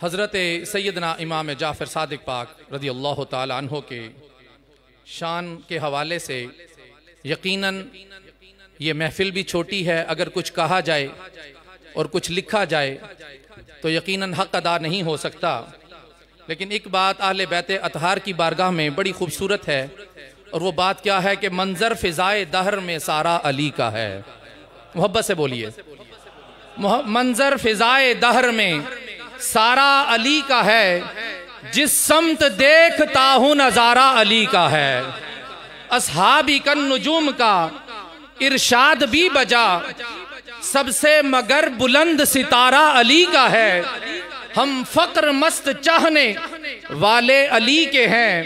حضرت سیدنا امام جعفر صادق پاک رضی اللہ تعالی عنہ کے شان کے حوالے سے یقیناً یہ محفل بھی چھوٹی ہے، اگر کچھ کہا جائے اور کچھ لکھا جائے تو یقیناً حق ادا نہیں ہو سکتا، لیکن ایک بات اہل بیت اطہار کی بارگاہ میں بڑی خوبصورت ہے، اور وہ بات کیا ہے کہ منظر فضائے دہر میں سارا علی کا ہے۔ محبت سے بولیے، منظر فضائے دہر میں سارا علی کا ہے، جس سمت دیکھتا ہوں نظارہ علی کا ہے۔ اصحابی کن نجوم کا ارشاد بھی بجا، سب سے مگر بلند ستارہ علی کا ہے۔ ہم فقر مست چاہنے والے علی کے ہیں،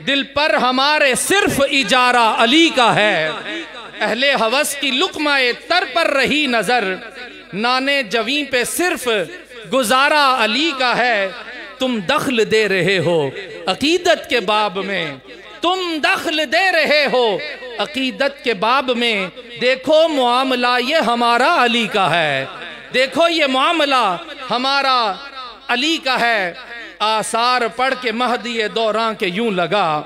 دل پر ہمارے صرف اجارہ علی کا ہے۔ اہل ہوس کی لقمہ تر پر رہی نظر، نانے جویں پہ صرف گزارا علی کا ہے۔ تم دخل دے رہے ہو عقیدت کے باب میں، تم دخل دے رہے ہو عقیدت کے باب میں، دیکھو معاملہ یہ ہمارا علی کا ہے، دیکھو یہ معاملہ ہمارا علی کا ہے۔ آثار پڑھ کے مہدی دوراں کے یوں لگا،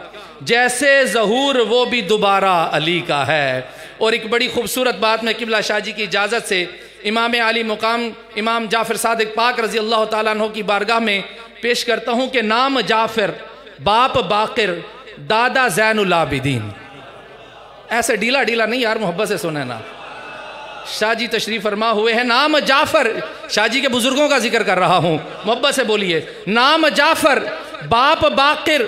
جیسے ظہور وہ بھی دوبارہ علی کا ہے۔ اور ایک بڑی خوبصورت بات میں قبلہ شاہ جی کی اجازت سے امام عالی مقام امام جعفر صادق پاک رضی اللہ تعالیٰ عنہ کی بارگاہ میں پیش کرتا ہوں کہ نام جعفر، باپ باقر، دادا زین العابدین۔ ایسے ڈیلا ڈیلا نہیں یار، محبت سے سنیں نا۔ شاہ جی تشریف فرما ہوئے ہیں، نام جعفر، شاہ جی کے بزرگوں کا ذکر کر رہا ہوں، محبت سے بولیے، نام جعفر، باپ باقر،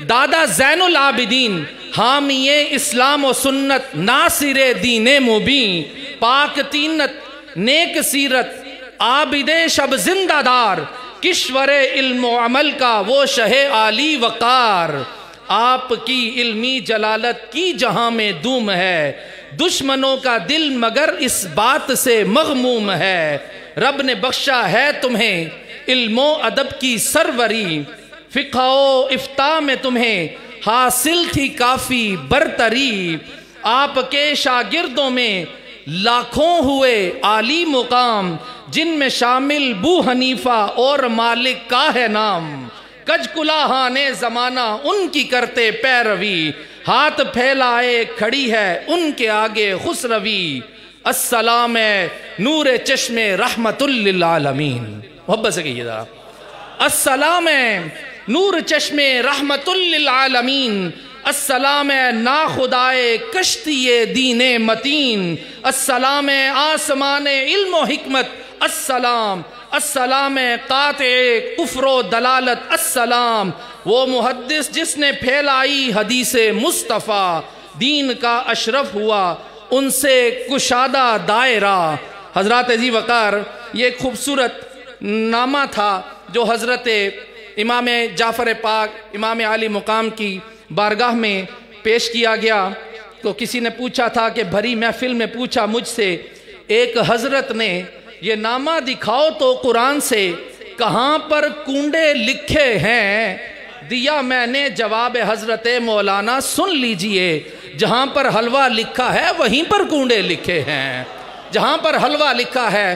دادا زین العابدین، حامی اسلام و سنت، ناصر دین مبین، پاک تینت، نیک سیرت، عابد شب زندہ دار، کشور علم و عمل کا وہ شہ عالی وقار۔ آپ کی علمی جلالت کی جہاں میں دوم ہے، دشمنوں کا دل مگر اس بات سے مغموم ہے۔ رب نے بخشا ہے تمہیں علم و ادب کی سروری، فقہ و افتاء میں تمہیں حاصل تھی کافی برتری۔ آپ کے شاگردوں میں لاکھوں ہوئے عالی مقام، جن میں شامل بو حنیفہ اور مالک کا ہے نام۔ کج کلاہان زمانہ ان کی کرتے پیروی، ہاتھ پھیلائے کھڑی ہے ان کے آگے خسروی۔ السلام نور چشم رحمت للعالمین، محبت سے کہیے ذرا، السلام نور چشم رحمت للعالمین، السلام ناخدائے کشتی دین متین، السلام آسمان علم و حکمت، السلام السلام قاطع کفر و دلالت، السلام وہ محدث جس نے پھیلائی حدیث مصطفیٰ، دین کا اشرف ہوا ان سے کشادہ دائرہ۔ حضرات عزیز وقار، یہ ایک خوبصورت نامہ تھا جو حضرت امام جعفر پاک امام عالی مقام کی بارگاہ میں پیش کیا گیا۔ تو کسی نے پوچھا تھا کہ بھری محفل میں پوچھا مجھ سے، ایک حضرت نے یہ نامہ دکھاؤ تو قرآن سے کہاں پر کنڈے لکھے ہیں؟ دیا میں نے جواب حضرت مولانا، سن لیجئے، جہاں پر حلوہ لکھا ہے وہیں پر کنڈے لکھے ہیں، جہاں پر حلوہ لکھا ہے